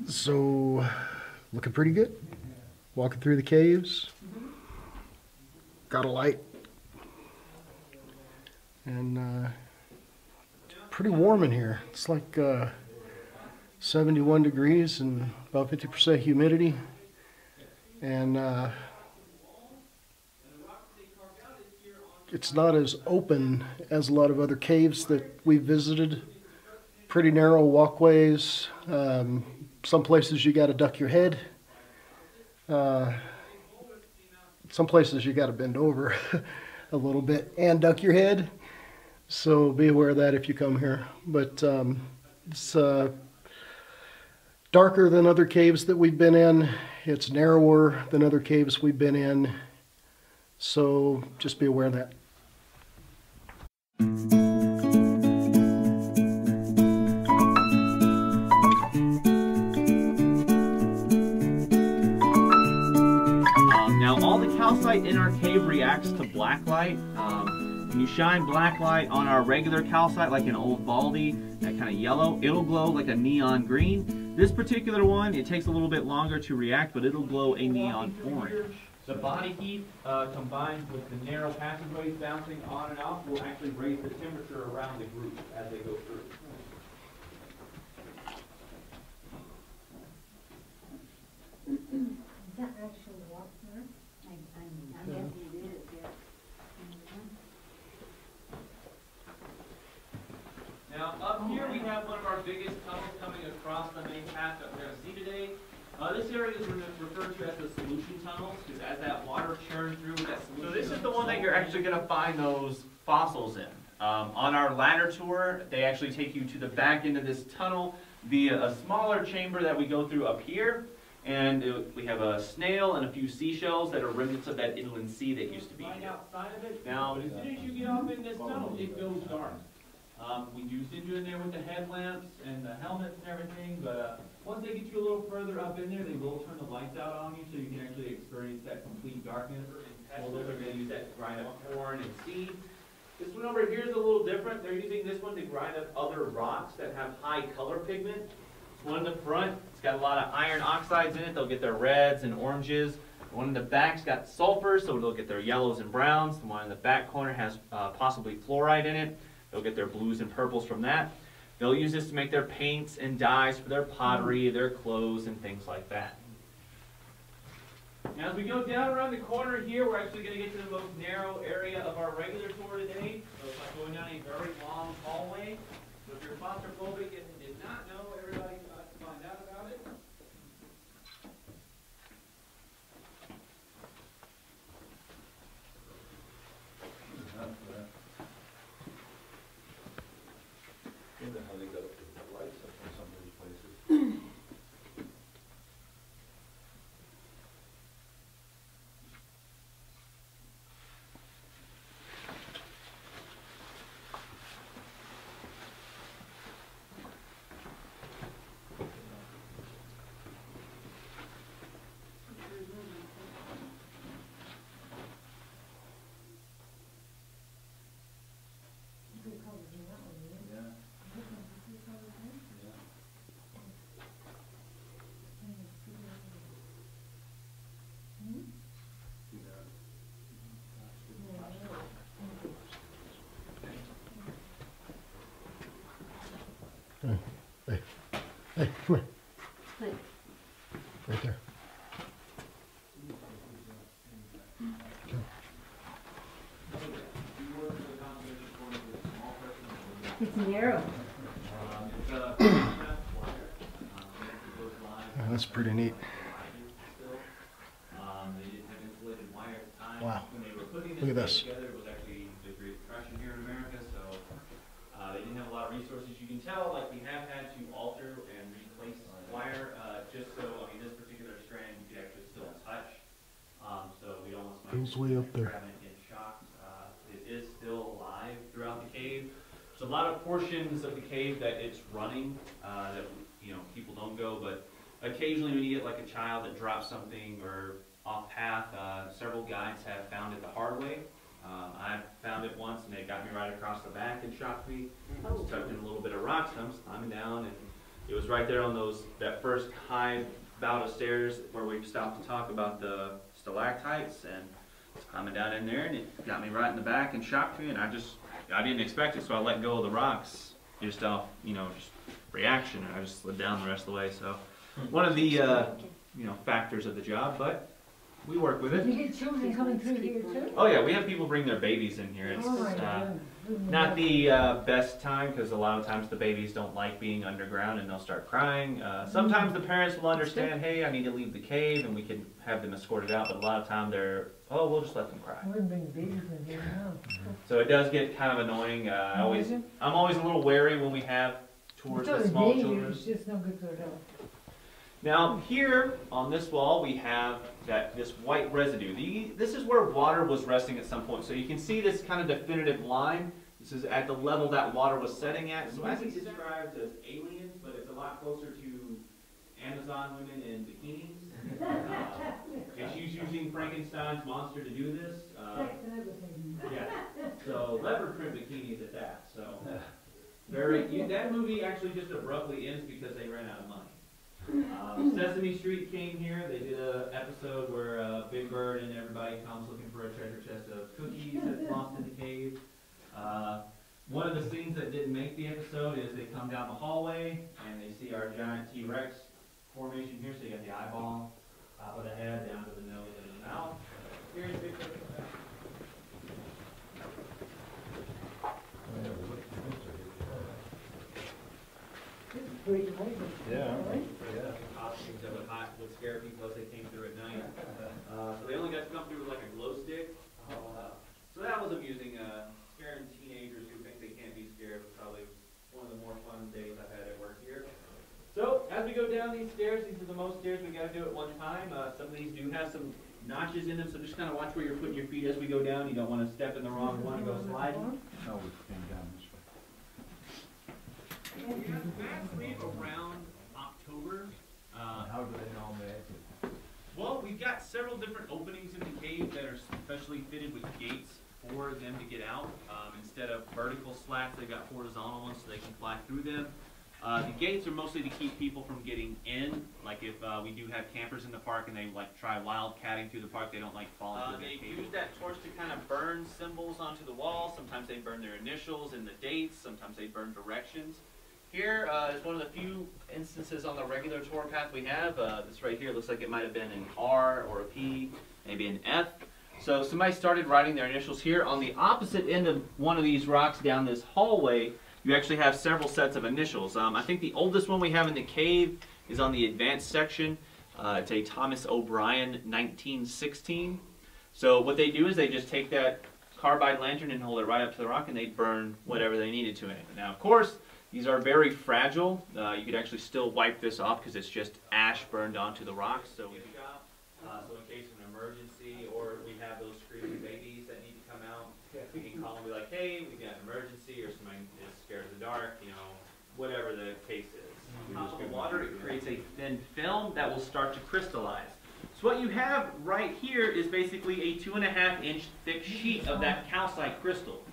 So, looking pretty good. Walking through the caves. Got a light. And pretty warm in here. It's like 71 degrees and about 50% humidity. And it's not as open as a lot of other caves that we've visited. Pretty narrow walkways. Some places you got to duck your head. Some places you got to bend over a little bit and duck your head. So be aware of that if you come here. But it's darker than other caves that we've been in. It's narrower than other caves we've been in. So just be aware of that. Now all the calcite in our cave reacts to black light. When you shine black light on our regular calcite, like an old Baldy, that kind of yellow, it'll glow like a neon green. This particular one, it takes a little bit longer to react, but it'll glow a neon orange. The body heat combined with the narrow passageways bouncing on and off will actually raise the temperature around the group as they go through. Is that actual walk there? I'm guessing it is, yeah. Now up here we have one of our biggest tunnels coming across the main path that we're going to see today. This area is referred to as the solution tunnels, because as that water churns through with that solution. So this is the one that you're actually going to find those fossils in. On our ladder tour, they actually take you to the back end of this tunnel via a smaller chamber that we go through up here. And we have a snail and a few seashells that are remnants of that inland sea that used to be here. Outside of it. Now, as soon as you get off in this tunnel, it goes dark. We do send you in there with the headlamps and the helmets and everything, but once they get you a little further up in there, they will turn the lights out on you so you can actually experience that complete darkness. Well, they're going to use that to grind up corn and seed. This one over here is a little different. They're using this one to grind up other rocks that have high color pigment. This one in the front, it's got a lot of iron oxides in it. They'll get their reds and oranges. The one in the back's got sulfur, so they'll get their yellows and browns. The one in the back corner has possibly fluoride in it. They'll get their blues and purples from that. They'll use this to make their paints and dyes for their pottery, their clothes, and things like that. Now as we go down around the corner here, we're actually going to get to the most narrow area of our regular tour today. So it's like going down a very long hallway. So if you're claustrophobic and did not know, everybody got to find out about it. How they got the lights up in some of these places. Hey, come here. Right there. Okay. It's narrow. Oh, that's pretty neat. Wow. Look at this. It was actually the Great Depression here in America, so they didn't have a lot of resources. You can tell, like, we have had to alter and replace wire just so, I mean, this particular strand you could actually still touch. So we don't want somebody Goes way up there. grabbing it and shocked. It is still alive throughout the cave. There's a lot of portions of the cave that it's running that, you know, people don't go, but occasionally when you get like a child that drops something or off path, several guides have found it the hard way. I found it once and it got me right across the back and shocked me. I was tucked in a little bit of rocks and I was climbing down, and it was right there on that first high bout of stairs where we stopped to talk about the stalactites, and I was climbing down in there and it got me right in the back and shocked me, and I didn't expect it, so I let go of the rocks just off, just reaction, and I just slid down the rest of the way. So one of the factors of the job, but we work with it. You get children coming through here too? Oh yeah, we have people bring their babies in here. It's not the best time, because a lot of times the babies don't like being underground and they'll start crying. Sometimes the parents will understand, hey, I need to leave the cave, and we can have them escorted out, but a lot of time they're, oh, we'll just let them cry. I wouldn't bring the babies in here now. So it does get kind of annoying. I'm always a little wary when we have tours with small children. It's just no good for a dog. Now here on this wall we have this white residue. This is where water was resting at some point. So you can see this kind of definitive line. This is at the level that water was setting at. So as it's described as aliens, but it's a lot closer to Amazon women in bikinis. And she's using Frankenstein's monster to do this. Yeah. So leopard print bikinis at that. So that movie actually just abruptly ends because they ran out of money. Sesame Street came here. They did an episode where Big Bird and everybody comes looking for a treasure chest of cookies that's lost in the cave. One of the scenes that didn't make the episode is they come down the hallway and they see our giant T-Rex formation here. So you got the eyeball, top of the head, down to the nose and the mouth. Here's a big picture of that. Yeah. Costumes that would scare people as they came through at night. So they only got to come through with like a glow stick. So that was amusing. Scaring teenagers who think they can't be scared was probably one of the more fun days I've had at work here. So as we go down these stairs, these are the most stairs we got to do at one time. Some of these do have some notches in them, so just kind of watch where you're putting your feet as we go down. You don't want to step in the wrong one and go sliding. No, we came down this way. Actually around October. How do they know that? Well, we've got several different openings in the cave that are specially fitted with gates for them to get out. Instead of vertical slats, they've got horizontal ones so they can fly through them. The gates are mostly to keep people from getting in. Like if we do have campers in the park and they like try wildcatting through the park, they don't like fall into the cave. They use that torch to kind of burn symbols onto the wall. Sometimes they burn their initials and the dates. Sometimes they burn directions. Here is one of the few instances on the regular tour path we have. This right here looks like it might have been an R or a P, maybe an F. So somebody started writing their initials here. On the opposite end of one of these rocks down this hallway, you actually have several sets of initials. I think the oldest one we have in the cave is on the advanced section. It's a Thomas O'Brien 1916. So what they do is they just take that carbide lantern and hold it right up to the rock and they burn whatever they needed to in it. Now of course, these are very fragile. You could actually still wipe this off because it's just ash burned onto the rocks. So in case of an emergency, or we have those screaming babies that need to come out, we can call and be like, hey, we got an emergency, or somebody is scared of the dark, whatever the case is. On top of the water, it creates a thin film that will start to crystallize. So what you have right here is basically a 2.5-inch thick sheet of that calcite crystal.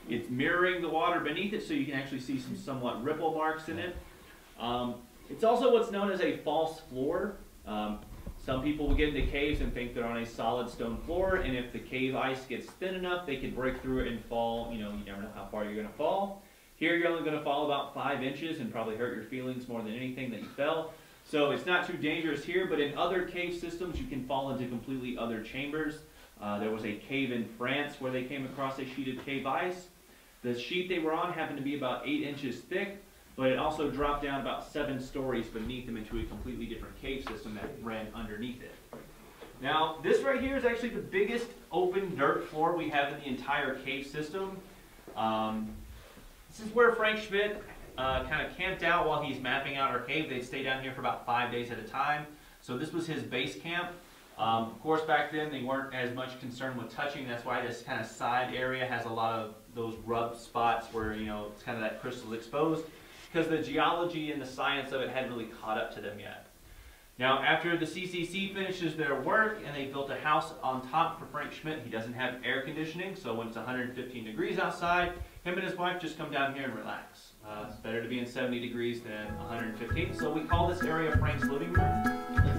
It's mirroring the water beneath it, so you can actually see some somewhat ripple marks in it. It's also what's known as a false floor. Some people will get into caves and think they're on a solid stone floor, and if the cave ice gets thin enough, they can break through it and fall. You never know how far you're going to fall. Here you're only going to fall about 5 inches and probably hurt your feelings more than anything that you fell. So it's not too dangerous here, but in other cave systems, you can fall into completely other chambers. There was a cave in France where they came across a sheet of cave ice. The sheet they were on happened to be about 8 inches thick, but it also dropped down about 7 stories beneath them into a completely different cave system that ran underneath it. Now, this right here is actually the biggest open dirt floor we have in the entire cave system. This is where Frank Schmidt kind of camped out while he's mapping out our cave. They'd stay down here for about 5 days at a time. So this was his base camp. Of course, back then they weren't as much concerned with touching. That's why this kind of side area has a lot of those rub spots where, it's kind of that crystal exposed, because the geology and the science of it hadn't really caught up to them yet. Now, after the CCC finishes their work and they built a house on top for Frank Schmidt, he doesn't have air conditioning, so when it's 115 degrees outside, him and his wife just come down here and relax. It's better to be in 70 degrees than 115, so we call this area Frank's living room.